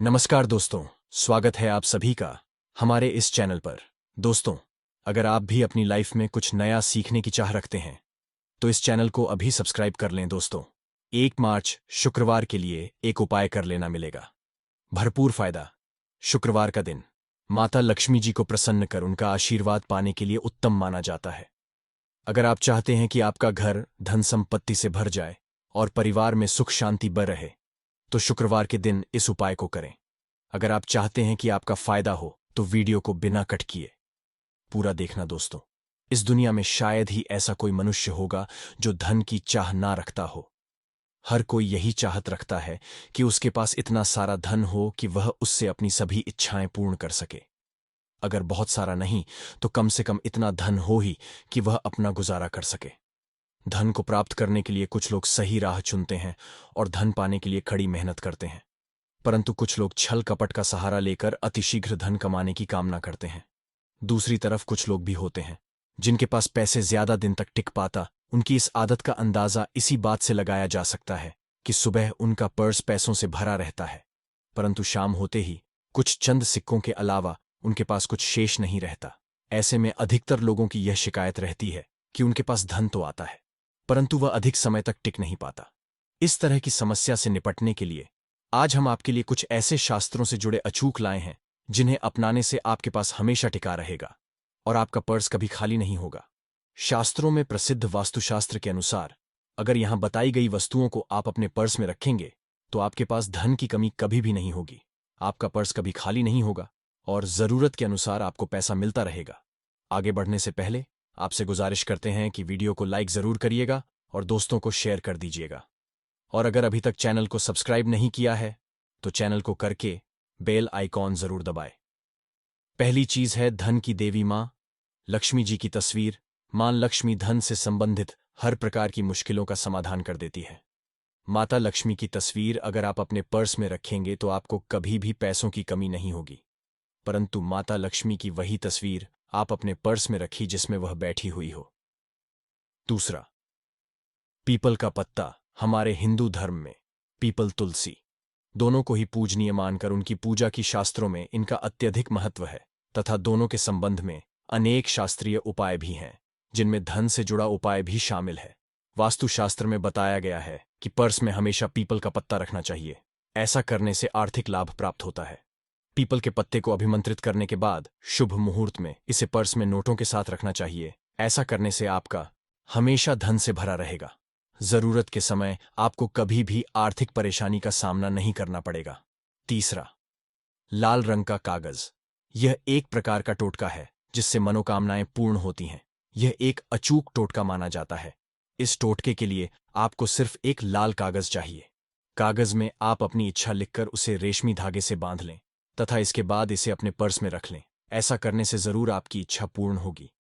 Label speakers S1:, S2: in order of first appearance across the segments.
S1: नमस्कार दोस्तों, स्वागत है आप सभी का हमारे इस चैनल पर। दोस्तों, अगर आप भी अपनी लाइफ में कुछ नया सीखने की चाह रखते हैं तो इस चैनल को अभी सब्सक्राइब कर लें। दोस्तों, 1 मार्च शुक्रवार के लिए एक उपाय कर लेना मिलेगा। भरपूर फायदा। शुक्रवार का दिन माता लक्ष्मी जी को प्रसन्न कर उनका आशीर्वाद पाने के लिए उत्तम माना जाता है। अगर आप चाहते हैं कि आपका घर धन संपत्ति से भर जाए और परिवार में सुख शांति बनी रहे तो शुक्रवार के दिन इस उपाय को करें। अगर आप चाहते हैं कि आपका फायदा हो तो वीडियो को बिना कट किए पूरा देखना। दोस्तों, इस दुनिया में शायद ही ऐसा कोई मनुष्य होगा जो धन की चाह ना रखता हो। हर कोई यही चाहत रखता है कि उसके पास इतना सारा धन हो कि वह उससे अपनी सभी इच्छाएं पूर्ण कर सके। अगर बहुत सारा नहीं तो कम से कम इतना धन हो ही कि वह अपना गुजारा कर सके। धन को प्राप्त करने के लिए कुछ लोग सही राह चुनते हैं और धन पाने के लिए कड़ी मेहनत करते हैं, परंतु कुछ लोग छल कपट का सहारा लेकर अतिशीघ्र धन कमाने की कामना करते हैं। दूसरी तरफ कुछ लोग भी होते हैं जिनके पास पैसे ज्यादा दिन तक टिक पाता। उनकी इस आदत का अंदाजा इसी बात से लगाया जा सकता है कि सुबह उनका पर्स पैसों से भरा रहता है, परंतु शाम होते ही कुछ चंद सिक्कों के अलावा उनके पास कुछ शेष नहीं रहता। ऐसे में अधिकतर लोगों की यह शिकायत रहती है कि उनके पास धन तो आता है परंतु वह अधिक समय तक टिक नहीं पाता। इस तरह की समस्या से निपटने के लिए आज हम आपके लिए कुछ ऐसे शास्त्रों से जुड़े अचूक लाए हैं जिन्हें अपनाने से आपके पास हमेशा टिका रहेगा और आपका पर्स कभी खाली नहीं होगा। शास्त्रों में प्रसिद्ध वास्तुशास्त्र के अनुसार अगर यहां बताई गई वस्तुओं को आप अपने पर्स में रखेंगे तो आपके पास धन की कमी कभी भी नहीं होगी, आपका पर्स कभी खाली नहीं होगा और जरूरत के अनुसार आपको पैसा मिलता रहेगा। आगे बढ़ने से पहले आपसे गुजारिश करते हैं कि वीडियो को लाइक जरूर करिएगा और दोस्तों को शेयर कर दीजिएगा। और अगर अभी तक चैनल को सब्सक्राइब नहीं किया है तो चैनल को करके बेल आइकॉन जरूर दबाएं। पहली चीज है धन की देवी मां लक्ष्मी जी की तस्वीर। मां लक्ष्मी धन से संबंधित हर प्रकार की मुश्किलों का समाधान कर देती है। माता लक्ष्मी की तस्वीर अगर आप अपने पर्स में रखेंगे तो आपको कभी भी पैसों की कमी नहीं होगी, परंतु माता लक्ष्मी की वही तस्वीर आप अपने पर्स में रखी जिसमें वह बैठी हुई हो। दूसरा, पीपल का पत्ता। हमारे हिंदू धर्म में पीपल तुलसी दोनों को ही पूजनीय मानकर उनकी पूजा की शास्त्रों में इनका अत्यधिक महत्व है तथा दोनों के संबंध में अनेक शास्त्रीय उपाय भी हैं जिनमें धन से जुड़ा उपाय भी शामिल है। वास्तुशास्त्र में बताया गया है कि पर्स में हमेशा पीपल का पत्ता रखना चाहिए। ऐसा करने से आर्थिक लाभ प्राप्त होता है। पीपल के पत्ते को अभिमंत्रित करने के बाद शुभ मुहूर्त में इसे पर्स में नोटों के साथ रखना चाहिए। ऐसा करने से आपका हमेशा धन से भरा रहेगा। जरूरत के समय आपको कभी भी आर्थिक परेशानी का सामना नहीं करना पड़ेगा। तीसरा, लाल रंग का कागज। यह एक प्रकार का टोटका है जिससे मनोकामनाएं पूर्ण होती हैं। यह एक अचूक टोटका माना जाता है। इस टोटके के लिए आपको सिर्फ एक लाल कागज चाहिए। कागज में आप अपनी इच्छा लिखकर उसे रेशमी धागे से बांध लें तथा इसके बाद इसे अपने पर्स में रख लें। ऐसा करने से जरूर आपकी इच्छा पूर्ण होगी।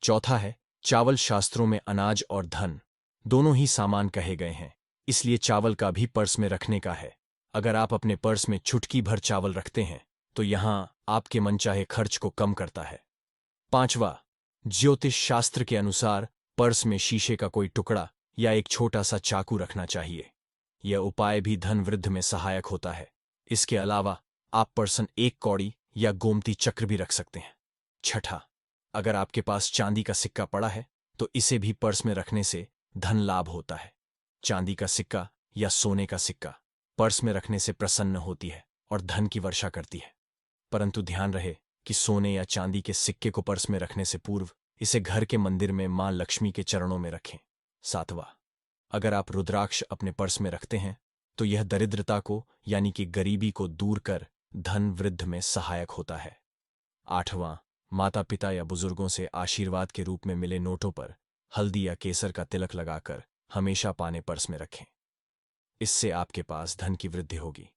S1: चौथा है चावल। शास्त्रों में अनाज और धन दोनों ही सामान कहे गए हैं, इसलिए चावल का भी पर्स में रखने का है। अगर आप अपने पर्स में चुटकी भर चावल रखते हैं तो यहां आपके मनचाहे खर्च को कम करता है। पांचवा, ज्योतिष शास्त्र के अनुसार पर्स में शीशे का कोई टुकड़ा या एक छोटा सा चाकू रखना चाहिए। यह उपाय भी धन वृद्धि में सहायक होता है। इसके अलावा आप पर्सन एक कौड़ी या गोमती चक्र भी रख सकते हैं। छठा, अगर आपके पास चांदी का सिक्का पड़ा है तो इसे भी पर्स में रखने से धन लाभ होता है। चांदी का सिक्का या सोने का सिक्का पर्स में रखने से प्रसन्न होती है और धन की वर्षा करती है, परंतु ध्यान रहे कि सोने या चांदी के सिक्के को पर्स में रखने से पूर्व इसे घर के मंदिर में मां लक्ष्मी के चरणों में रखें। सातवां, अगर आप रुद्राक्ष अपने पर्स में रखते हैं तो यह दरिद्रता को यानी कि गरीबी को दूर कर धन वृद्धि में सहायक होता है। आठवां, माता पिता या बुजुर्गों से आशीर्वाद के रूप में मिले नोटों पर हल्दी या केसर का तिलक लगाकर हमेशा पाने पर्स में रखें। इससे आपके पास धन की वृद्धि होगी।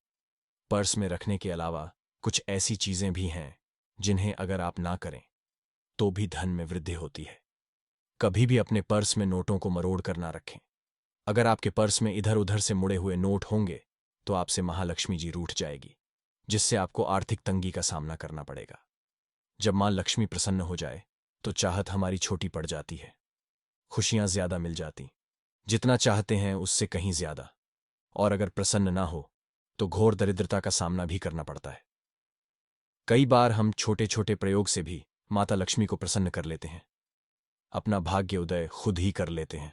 S1: पर्स में रखने के अलावा कुछ ऐसी चीजें भी हैं जिन्हें अगर आप ना करें तो भी धन में वृद्धि होती है। कभी भी अपने पर्स में नोटों को मरोड़ कर ना रखें। अगर आपके पर्स में इधर उधर से मुड़े हुए नोट होंगे तो आपसे महालक्ष्मी जी रूठ जाएगी, जिससे आपको आर्थिक तंगी का सामना करना पड़ेगा। जब मां लक्ष्मी प्रसन्न हो जाए तो चाहत हमारी छोटी पड़ जाती है, खुशियां ज्यादा मिल जाती, जितना चाहते हैं उससे कहीं ज्यादा। और अगर प्रसन्न ना हो तो घोर दरिद्रता का सामना भी करना पड़ता है। कई बार हम छोटे छोटे प्रयोग से भी माता लक्ष्मी को प्रसन्न कर लेते हैं, अपना भाग्य उदय खुद ही कर लेते हैं।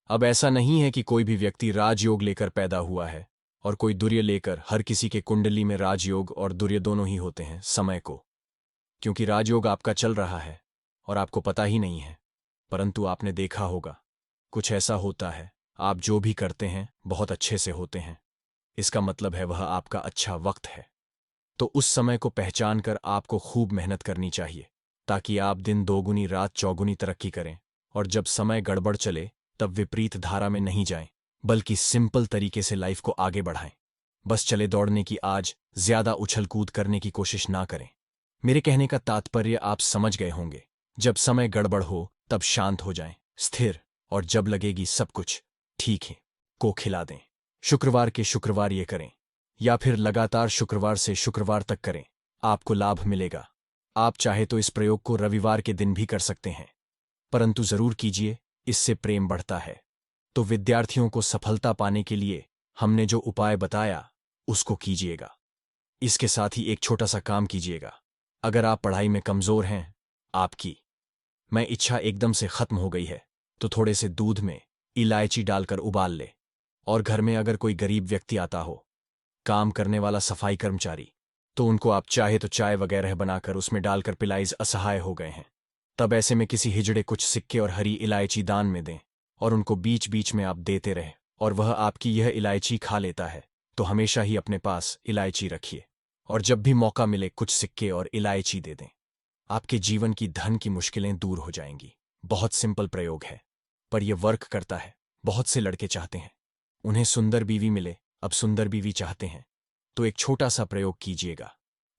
S1: अब ऐसा नहीं है कि कोई भी व्यक्ति राजयोग लेकर पैदा हुआ है और कोई दुर्य लेकर। हर किसी के कुंडली में राजयोग और दुर्य दोनों ही होते हैं समय को, क्योंकि राजयोग आपका चल रहा है और आपको पता ही नहीं है। परंतु आपने देखा होगा, कुछ ऐसा होता है, आप जो भी करते हैं बहुत अच्छे से होते हैं। इसका मतलब है वह आपका अच्छा वक्त है। तो उस समय को पहचान कर आपको खूब मेहनत करनी चाहिए, ताकि आप दिन दोगुनी रात चौगुनी तरक्की करें। और जब समय गड़बड़ चले तब विपरीत धारा में नहीं जाएं, बल्कि सिंपल तरीके से लाइफ को आगे बढ़ाएं। बस चले दौड़ने की आज ज्यादा उछल कूद करने की कोशिश ना करें। मेरे कहने का तात्पर्य आप समझ गए होंगे। जब समय गड़बड़ हो तब शांत हो जाएं, स्थिर, और जब लगेगी सब कुछ ठीक है को खिला दें। शुक्रवार के शुक्रवार ये करें, या फिर लगातार शुक्रवार से शुक्रवार तक करें, आपको लाभ मिलेगा। आप चाहे तो इस प्रयोग को रविवार के दिन भी कर सकते हैं, परंतु जरूर कीजिए, इससे प्रेम बढ़ता है। तो विद्यार्थियों को सफलता पाने के लिए हमने जो उपाय बताया उसको कीजिएगा। इसके साथ ही एक छोटा सा काम कीजिएगा। अगर आप पढ़ाई में कमजोर हैं, आपकी मैं इच्छा एकदम से खत्म हो गई है, तो थोड़े से दूध में इलायची डालकर उबाल ले। और घर में अगर कोई गरीब व्यक्ति आता हो, काम करने वाला सफाई कर्मचारी, तो उनको आप चाहे तो चाय वगैरह बनाकर उसमें डालकर पिलाइज। असहाय हो गए हैं तब ऐसे में किसी हिजड़े कुछ सिक्के और हरी इलायची दान में दें, और उनको बीच बीच में आप देते रहें, और वह आपकी यह इलायची खा लेता है। तो हमेशा ही अपने पास इलायची रखिए, और जब भी मौका मिले कुछ सिक्के और इलायची दे दें। आपके जीवन की धन की मुश्किलें दूर हो जाएंगी। बहुत सिंपल प्रयोग है, पर यह वर्क करता है। बहुत से लड़के चाहते हैं उन्हें सुंदर बीवी मिले, अब सुंदर बीवी चाहते हैं तो एक छोटा सा प्रयोग कीजिएगा।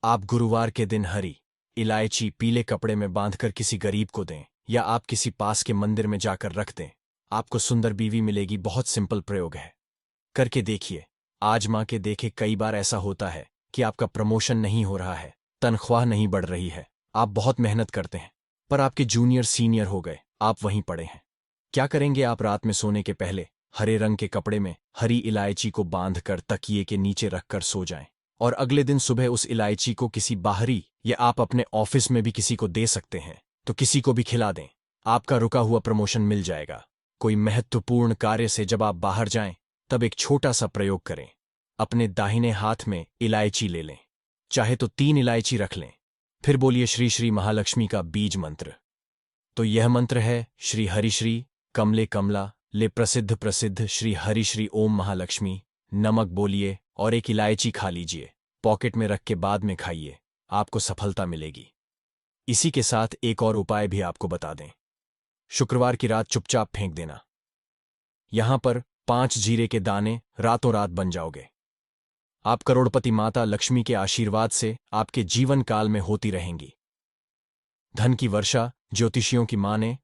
S1: आप गुरुवार के दिन हरी इलायची पीले कपड़े में बांधकर किसी गरीब को दें, या आप किसी पास के मंदिर में जाकर रख दें। आपको सुंदर बीवी मिलेगी। बहुत सिंपल प्रयोग है, करके देखिए, आजमा के देखे। कई बार ऐसा होता है कि आपका प्रमोशन नहीं हो रहा है, तनख्वाह नहीं बढ़ रही है, आप बहुत मेहनत करते हैं, पर आपके जूनियर सीनियर हो गए, आप वहीं पड़े हैं। क्या करेंगे आप? रात में सोने के पहले हरे रंग के कपड़े में हरी इलायची को बांधकर तकिए के नीचे रखकर सो जाएं, और अगले दिन सुबह उस इलायची को किसी बाहरी, या आप अपने ऑफिस में भी किसी को दे सकते हैं, तो किसी को भी खिला दें। आपका रुका हुआ प्रमोशन मिल जाएगा। कोई महत्वपूर्ण कार्य से जब आप बाहर जाएं, तब एक छोटा सा प्रयोग करें। अपने दाहिने हाथ में इलायची ले लें, चाहे तो 3 इलायची रख लें, फिर बोलिए श्री श्री महालक्ष्मी का बीज मंत्र। तो यह मंत्र है श्री हरिश्री कमले कमला ले प्रसिद्ध प्रसिद्ध श्री हरिश्री ओम महालक्ष्मी। नमक बोलिए और एक इलायची खा लीजिए, पॉकेट में रख के बाद में खाइए, आपको सफलता मिलेगी। इसी के साथ एक और उपाय भी आपको बता दें। शुक्रवार की रात चुपचाप फेंक देना। यहां पर 5 जीरे के दाने, रातों रात बन जाओगे। आप करोड़पति। माता लक्ष्मी के आशीर्वाद से आपके जीवन काल में होती रहेंगी धन की वर्षा। ज्योतिषियों की माने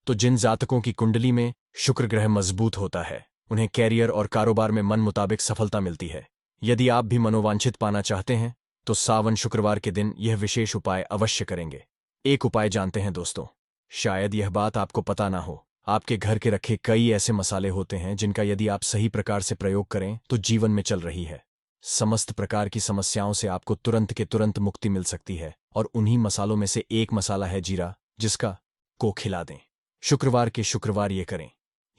S1: तो जिन जातकों की कुंडली में शुक्र ग्रह मजबूत होता है, उन्हें कैरियर और कारोबार में मन मुताबिक सफलता मिलती है। यदि आप भी मनोवांछित पाना चाहते हैं, तो सावन शुक्रवार के दिन यह विशेष उपाय अवश्य करेंगे। एक उपाय जानते हैं दोस्तों, शायद यह बात आपको पता ना हो। आपके घर के रखे कई ऐसे मसाले होते हैं जिनका यदि आप सही प्रकार से प्रयोग करें तो जीवन में चल रही है समस्त प्रकार की समस्याओं से आपको तुरंत के तुरंत मुक्ति मिल सकती है। और उन्हीं मसालों में से एक मसाला है जीरा, जिसका को खिला दें। शुक्रवार के शुक्रवार ये करें,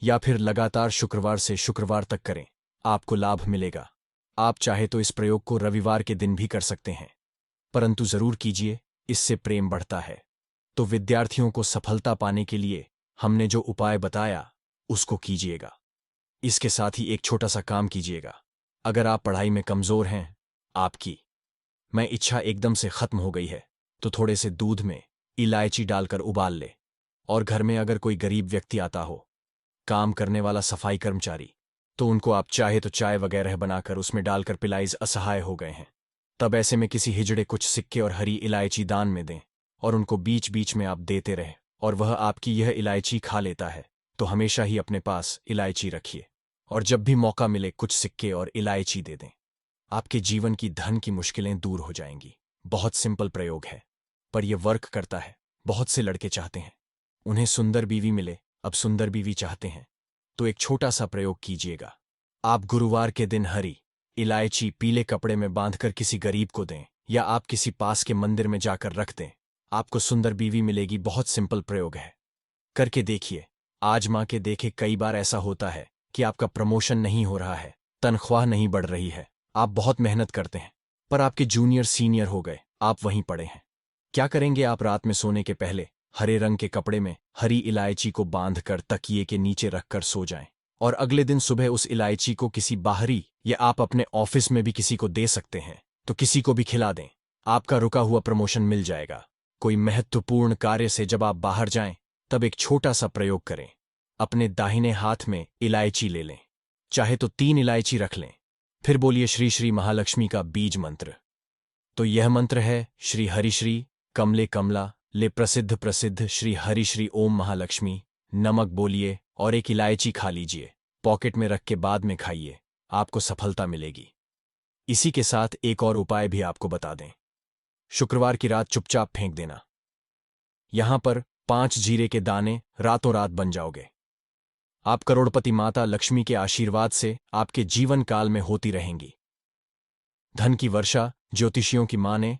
S1: या फिर लगातार शुक्रवार से शुक्रवार तक करें, आपको लाभ मिलेगा। आप चाहे तो इस प्रयोग को रविवार के दिन भी कर सकते हैं, परंतु जरूर कीजिए, इससे प्रेम बढ़ता है। तो विद्यार्थियों को सफलता पाने के लिए हमने जो उपाय बताया उसको कीजिएगा। इसके साथ ही एक छोटा सा काम कीजिएगा। अगर आप पढ़ाई में कमजोर हैं, आपकी मैं इच्छा एकदम से खत्म हो गई है, तो थोड़े से दूध में इलायची डालकर उबाल ले। और घर में अगर कोई गरीब व्यक्ति आता हो, काम करने वाला सफाई कर्मचारी, तो उनको आप चाहे तो चाय वगैरह बनाकर उसमें डालकर पिलाइज। असहाय हो गए हैं तब ऐसे में किसी हिजड़े कुछ सिक्के और हरी इलायची दान में दें, और उनको बीच बीच में आप देते रहें, और वह आपकी यह इलायची खा लेता है। तो हमेशा ही अपने पास इलायची रखिए, और जब भी मौका मिले कुछ सिक्के और इलायची दे दें। आपके जीवन की धन की मुश्किलें दूर हो जाएंगी। बहुत सिंपल प्रयोग है, पर यह वर्क करता है। बहुत से लड़के चाहते हैं उन्हें सुंदर बीवी मिले, अब सुंदर बीवी चाहते हैं तो एक छोटा सा प्रयोग कीजिएगा। आप गुरुवार के दिन हरी इलायची पीले कपड़े में बांधकर किसी गरीब को दें या आप किसी पास के मंदिर में जाकर रख दें। आपको सुंदर बीवी मिलेगी। बहुत सिंपल प्रयोग है, करके देखिए, आजमा के देखे। कई बार ऐसा होता है कि आपका प्रमोशन नहीं हो रहा है, तनख्वाह नहीं बढ़ रही है, आप बहुत मेहनत करते हैं, पर आपके जूनियर सीनियर हो गए, आप वहीं पड़े हैं। क्या करेंगे आप? रात में सोने के पहले हरे रंग के कपड़े में हरी इलायची को बांधकर तकिए के नीचे रखकर सो जाएं और अगले दिन सुबह उस इलायची को किसी बाहरी या आप अपने ऑफिस में भी किसी को दे सकते हैं, तो किसी को भी खिला दें। आपका रुका हुआ प्रमोशन मिल जाएगा। कोई महत्वपूर्ण कार्य से जब आप बाहर जाएं, तब एक छोटा सा प्रयोग करें। अपने दाहिने हाथ में इलायची ले लें, चाहे तो 3 इलायची रख लें, फिर बोलिए श्री श्री महालक्ष्मी का बीज मंत्र। तो यह मंत्र है श्री हरिश्री कमले कमला ले प्रसिद्ध प्रसिद्ध श्री हरिश्री ओम महालक्ष्मी। नमक बोलिए और एक इलायची खा लीजिए, पॉकेट में रख के बाद में खाइए, आपको सफलता मिलेगी। इसी के साथ एक और उपाय भी आपको बता दें। शुक्रवार की रात चुपचाप फेंक देना। यहां पर 5 जीरे के दाने, रातों रात बन जाओगे। आप करोड़पति माता लक्ष्मी के आशीर्वाद से आपके जीवन काल में होती रहेंगी धन की वर्षा। ज्योतिषियों की माने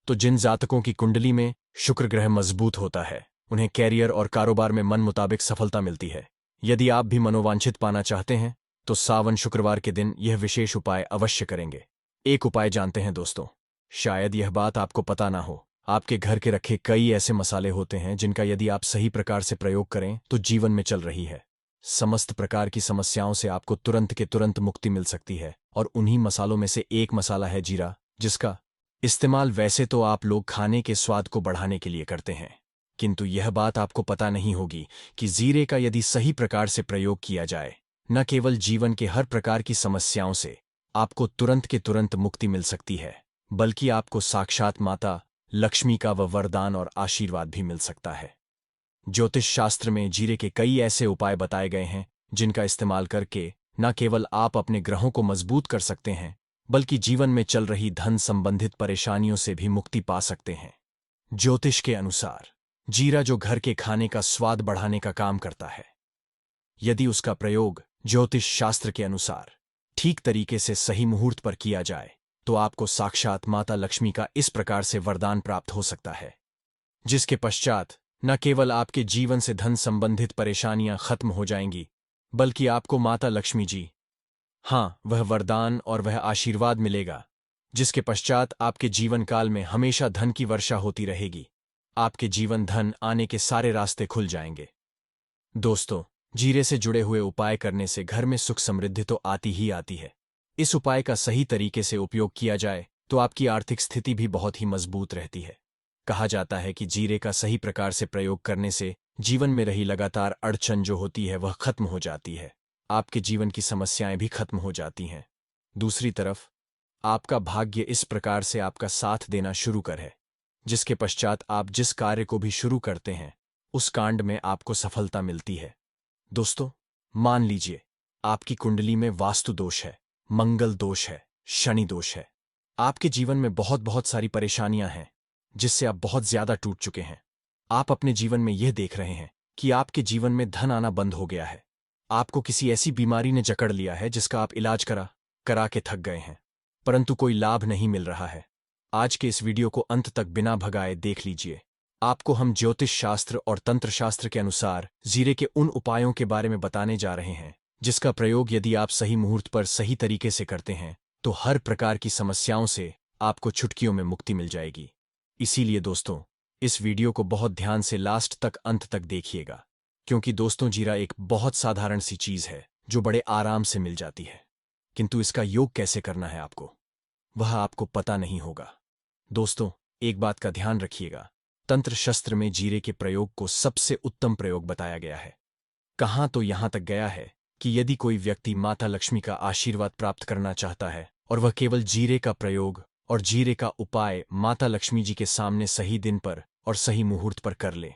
S1: तो जिन जातकों की कुंडली में शुक्र ग्रह मजबूत होता है, उन्हें कैरियर और कारोबार में मन मुताबिक सफलता मिलती है। यदि आप भी मनोवांछित पाना चाहते हैं, तो सावन शुक्रवार के दिन यह विशेष उपाय अवश्य करेंगे। एक उपाय जानते हैं दोस्तों, शायद यह बात आपको पता ना हो, आपके घर के रखे कई ऐसे मसाले होते हैं जिनका यदि आप सही प्रकार से प्रयोग करें तो जीवन में चल रही है समस्त प्रकार की समस्याओं से आपको तुरंत के तुरंत मुक्ति मिल सकती है। और उन्हीं मसालों में से एक मसाला है जीरा, जिसका इस्तेमाल वैसे तो आप लोग खाने के स्वाद को बढ़ाने के लिए करते हैं, किंतु यह बात आपको पता नहीं होगी कि जीरे का यदि सही प्रकार से प्रयोग किया जाए, न केवल जीवन के हर प्रकार की समस्याओं से आपको तुरंत के तुरंत मुक्ति मिल सकती है, बल्कि आपको साक्षात माता लक्ष्मी का वरदान और आशीर्वाद भी मिल सकता है। ज्योतिष शास्त्र में जीरे के कई ऐसे उपाय बताए गए हैं जिनका इस्तेमाल करके न केवल आप अपने ग्रहों को मजबूत कर सकते हैं, बल्कि जीवन में चल रही धन संबंधित परेशानियों से भी मुक्ति पा सकते हैं। ज्योतिष के अनुसार जीरा जो घर के खाने का स्वाद बढ़ाने का काम करता है, यदि उसका प्रयोग ज्योतिष शास्त्र के अनुसार ठीक तरीके से सही मुहूर्त पर किया जाए, तो आपको साक्षात माता लक्ष्मी का इस प्रकार से वरदान प्राप्त हो सकता है, जिसके पश्चात न केवल आपके जीवन से धन संबंधित परेशानियां खत्म हो जाएंगी, बल्कि आपको माता लक्ष्मी जी, हाँ, वह वरदान और वह आशीर्वाद मिलेगा, जिसके पश्चात आपके जीवन काल में हमेशा धन की वर्षा होती रहेगी। आपके जीवन धन आने के सारे रास्ते खुल जाएंगे। दोस्तों, जीरे से जुड़े हुए उपाय करने से घर में सुख समृद्धि तो आती ही आती है। इस उपाय का सही तरीके से उपयोग किया जाए तो आपकी आर्थिक स्थिति भी बहुत ही मजबूत रहती है। कहा जाता है कि जीरे का सही प्रकार से प्रयोग करने से जीवन में रही लगातार अड़चन जो होती है वह खत्म हो जाती है, आपके जीवन की समस्याएं भी खत्म हो जाती हैं। दूसरी तरफ आपका भाग्य इस प्रकार से आपका साथ देना शुरू कर है, जिसके पश्चात आप जिस कार्य को भी शुरू करते हैं उस कांड में आपको सफलता मिलती है। दोस्तों, मान लीजिए आपकी कुंडली में वास्तु दोष है, मंगल दोष है, शनि दोष है, आपके जीवन में बहुत बहुत सारी परेशानियां हैं जिससे आप बहुत ज्यादा टूट चुके हैं। आप अपने जीवन में यह देख रहे हैं कि आपके जीवन में धन आना बंद हो गया है, आपको किसी ऐसी बीमारी ने जकड़ लिया है जिसका आप इलाज करा के थक गए हैं, परंतु कोई लाभ नहीं मिल रहा है। आज के इस वीडियो को अंत तक बिना भगाए देख लीजिए। आपको हम ज्योतिष शास्त्र और तंत्र शास्त्र के अनुसार जीरे के उन उपायों के बारे में बताने जा रहे हैं जिसका प्रयोग यदि आप सही मुहूर्त पर सही तरीके से करते हैं तो हर प्रकार की समस्याओं से आपको चुटकियों में मुक्ति मिल जाएगी। इसीलिए दोस्तों, इस वीडियो को बहुत ध्यान से लास्ट तक अंत तक देखिएगा, क्योंकि दोस्तों जीरा एक बहुत साधारण सी चीज है जो बड़े आराम से मिल जाती है, किंतु इसका योग कैसे करना है आपको वह आपको पता नहीं होगा। दोस्तों, एक बात का ध्यान रखिएगा, तंत्र शस्त्र में जीरे के प्रयोग को सबसे उत्तम प्रयोग बताया गया है। कहाँ तो यहां तक गया है कि यदि कोई व्यक्ति माता लक्ष्मी का आशीर्वाद प्राप्त करना चाहता है और वह केवल जीरे का प्रयोग और जीरे का उपाय माता लक्ष्मी जी के सामने सही दिन पर और सही मुहूर्त पर कर ले,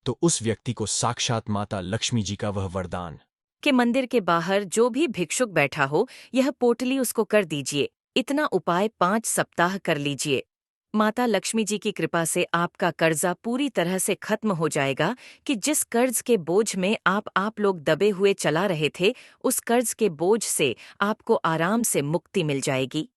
S1: तो उस व्यक्ति को साक्षात माता लक्ष्मी जी का वह वरदान
S2: के मंदिर के बाहर जो भी भिक्षुक बैठा हो, यह पोटली उसको कर दीजिए। इतना उपाय 5 सप्ताह कर लीजिए। माता लक्ष्मी जी की कृपा से आपका कर्जा पूरी तरह से खत्म हो जाएगा कि जिस कर्ज के बोझ में आप लोग दबे हुए चला रहे थे, उस कर्ज के बोझ से आपको आराम से मुक्ति मिल जाएगी।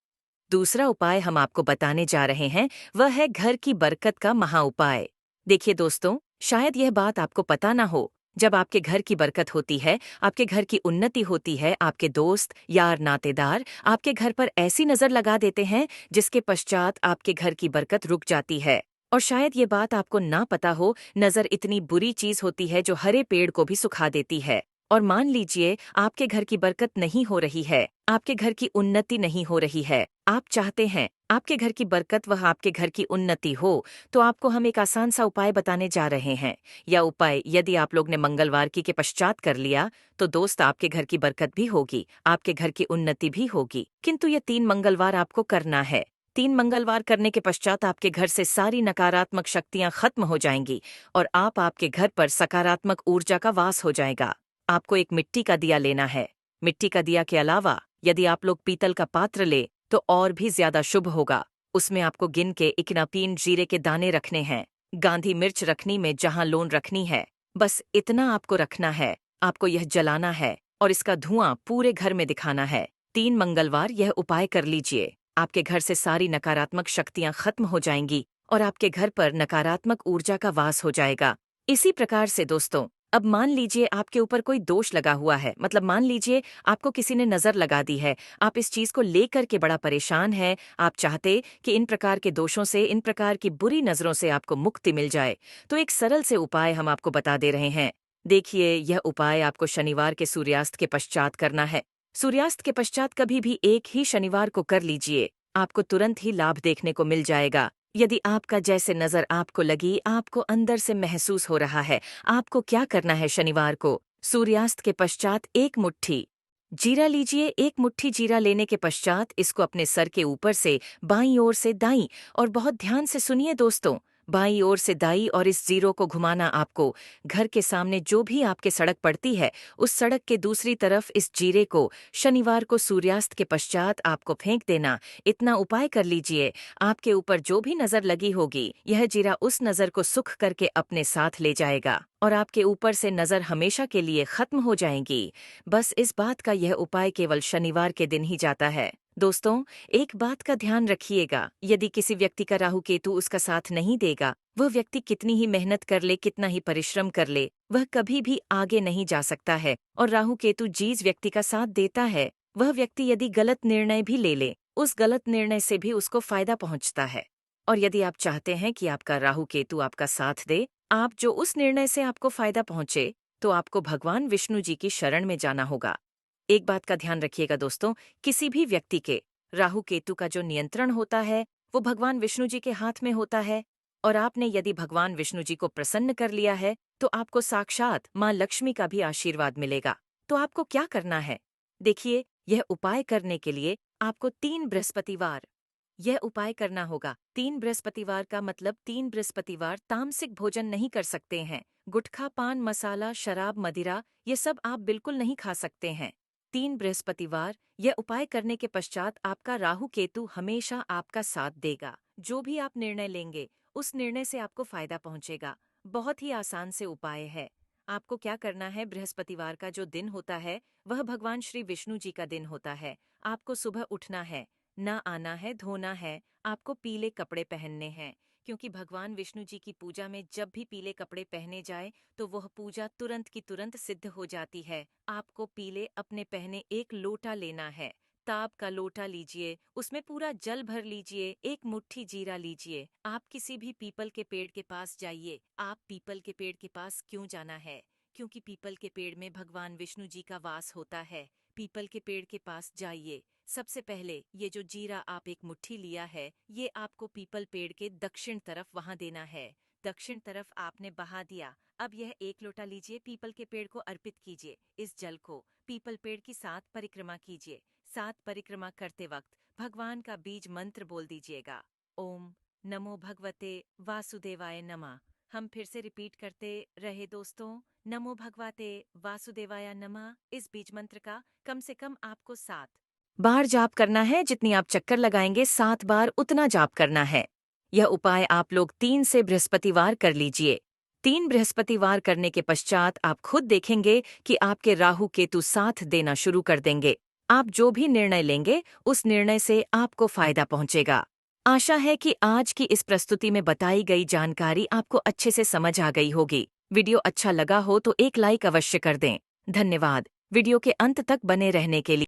S2: दूसरा उपाय हम आपको बताने जा रहे हैं, वह है घर की बरकत का महा उपाय। देखिए दोस्तों, शायद यह बात आपको पता ना हो, जब आपके घर की बरकत होती है, आपके घर की उन्नति होती है, आपके दोस्त यार नातेदार आपके घर पर ऐसी नजर लगा देते हैं जिसके पश्चात आपके घर की बरकत रुक जाती है। और शायद ये बात आपको ना पता हो, नजर इतनी बुरी चीज होती है जो हरे पेड़ को भी सुखा देती है। और मान लीजिए आपके घर की बरकत नहीं हो रही है, आपके घर की उन्नति नहीं हो रही है, आप चाहते हैं आपके घर की बरकत वह आपके घर की उन्नति हो, तो आपको हम एक आसान सा उपाय बताने जा रहे हैं। यह उपाय यदि आप लोग ने मंगलवार की के पश्चात कर लिया, तो दोस्त आपके घर की बरकत भी होगी, आपके घर की उन्नति भी होगी। किंतु ये 3 मंगलवार आपको करना है। 3 मंगलवार करने के पश्चात आपके घर से सारी नकारात्मक शक्तियां खत्म हो जाएंगी और आपके घर पर सकारात्मक ऊर्जा का वास हो जाएगा। आपको एक मिट्टी का दिया लेना है। मिट्टी का दिया के अलावा यदि आप लोग पीतल का पात्र ले तो और भी ज्यादा शुभ होगा। उसमें आपको गिन के इकनापीन जीरे के दाने रखने हैं, गांधी मिर्च रखनी में जहां लोन रखनी है, बस इतना आपको रखना है। आपको यह जलाना है और इसका धुआं पूरे घर में दिखाना है। 3 मंगलवार यह उपाय कर लीजिए, आपके घर से सारी नकारात्मक शक्तियां खत्म हो जाएंगी और आपके घर पर नकारात्मक ऊर्जा का वास हो जाएगा। इसी प्रकार से दोस्तों, अब मान लीजिए आपके ऊपर कोई दोष लगा हुआ है, मतलब मान लीजिए आपको किसी ने नजर लगा दी है, आप इस चीज को लेकर के बड़ा परेशान हैं, आप चाहते कि इन प्रकार के दोषों से, इन प्रकार की बुरी नजरों से आपको मुक्ति मिल जाए, तो एक सरल से उपाय हम आपको बता दे रहे हैं। देखिए, यह उपाय आपको शनिवार के सूर्यास्त के पश्चात करना है। सूर्यास्त के पश्चात कभी भी एक ही शनिवार को कर लीजिए, आपको तुरंत ही लाभ देखने को मिल जाएगा। यदि आपका जैसे नजर आपको लगी, आपको अंदर से महसूस हो रहा है, आपको क्या करना है शनिवार को? सूर्यास्त के पश्चात एक मुट्ठी जीरा लीजिए। एक मुट्ठी जीरा लेने के पश्चात इसको अपने सर के ऊपर से बाईं ओर से दाईं, और बहुत ध्यान से सुनिए दोस्तों, बाईं ओर से दाईं, और इस जीरो को घुमाना आपको घर के सामने जो भी आपके सड़क पड़ती है, उस सड़क के दूसरी तरफ इस जीरे को शनिवार को सूर्यास्त के पश्चात आपको फेंक देना। इतना उपाय कर लीजिए, आपके ऊपर जो भी नजर लगी होगी, यह जीरा उस नजर को सुख करके अपने साथ ले जाएगा और आपके ऊपर से नजर हमेशा के लिए खत्म हो जाएगी। बस इस बात का यह उपाय केवल शनिवार के दिन ही जाता है। दोस्तों, एक बात का ध्यान रखिएगा, यदि किसी व्यक्ति का राहु केतु उसका साथ नहीं देगा, वह व्यक्ति कितनी ही मेहनत कर ले, कितना ही परिश्रम कर ले, वह कभी भी आगे नहीं जा सकता है। और राहु केतु जिस व्यक्ति का साथ देता है, वह व्यक्ति यदि गलत निर्णय भी ले ले, उस गलत निर्णय से भी उसको फायदा पहुंचता है। और यदि आप चाहते हैं कि आपका राहु केतु आपका साथ दे, आप जो उस निर्णय से आपको फायदा पहुंचे, तो आपको भगवान विष्णु जी की शरण में जाना होगा। एक बात का ध्यान रखिएगा दोस्तों, किसी भी व्यक्ति के राहु केतु का जो नियंत्रण होता है, वो भगवान विष्णु जी के हाथ में होता है। और आपने यदि भगवान विष्णु जी को प्रसन्न कर लिया है, तो आपको साक्षात माँ लक्ष्मी का भी आशीर्वाद मिलेगा। तो आपको क्या करना है? देखिए, यह उपाय करने के लिए आपको 3 बृहस्पतिवार यह उपाय करना होगा। 3 बृहस्पतिवार का मतलब 3 बृहस्पतिवार तामसिक भोजन नहीं कर सकते हैं। गुटखा, पान मसाला, शराब, मदिरा, ये सब आप बिल्कुल नहीं खा सकते हैं। 3 बृहस्पतिवार यह उपाय करने के पश्चात आपका राहु केतु हमेशा आपका साथ देगा। जो भी आप निर्णय लेंगे, उस निर्णय से आपको फायदा पहुंचेगा। बहुत ही आसान से उपाय है। आपको क्या करना है? बृहस्पतिवार का जो दिन होता है, वह भगवान श्री विष्णु जी का दिन होता है। आपको सुबह उठना है, ना आना है, धोना है, आपको पीले कपड़े पहनने हैं, क्योंकि भगवान विष्णु जी की पूजा में जब भी पीले कपड़े पहने जाए, तो वह पूजा तुरंत की तुरंत सिद्ध हो जाती है। आपको पीले अपने पहने एक लोटा लेना है, ताब का लोटा लीजिए, उसमें पूरा जल भर लीजिए, एक मुट्ठी जीरा लीजिए। आप किसी भी पीपल के पेड़ के पास जाइए। आप पीपल के पेड़ के पास क्यों जाना है? क्योंकि पीपल के पेड़ में भगवान विष्णु जी का वास होता है। पीपल के पेड़ के पास जाइए। सबसे पहले ये जो जीरा आप एक मुट्ठी लिया है, ये आपको पीपल पेड़ के दक्षिण तरफ वहां देना है। दक्षिण तरफ आपने बहा दिया। अब यह एक लोटा लीजिए, पीपल के पेड़ को अर्पित कीजिए। इस जल को पीपल पेड़ की 7 परिक्रमा कीजिए। 7 परिक्रमा करते वक्त भगवान का बीज मंत्र बोल दीजिएगा। ओम नमो भगवते वासुदेवाय नमः। हम फिर से रिपीट करते रहे दोस्तों, नमो भगवते वासुदेवाय नमः। इस बीज मंत्र का कम से कम आपको 7 बार जाप करना है। जितनी आप चक्कर लगाएंगे 7 बार उतना जाप करना है। यह उपाय आप लोग 3 से बृहस्पतिवार कर लीजिए। 3 बृहस्पतिवार करने के पश्चात आप खुद देखेंगे कि आपके राहु केतु साथ देना शुरू कर देंगे। आप जो भी निर्णय लेंगे उस निर्णय से आपको फायदा पहुंचेगा। आशा है कि आज की इस प्रस्तुति में बताई गई जानकारी आपको अच्छे से समझ आ गई होगी। वीडियो अच्छा लगा हो तो एक लाइक अवश्य कर दें। धन्यवाद वीडियो के अंत तक बने रहने के लिए।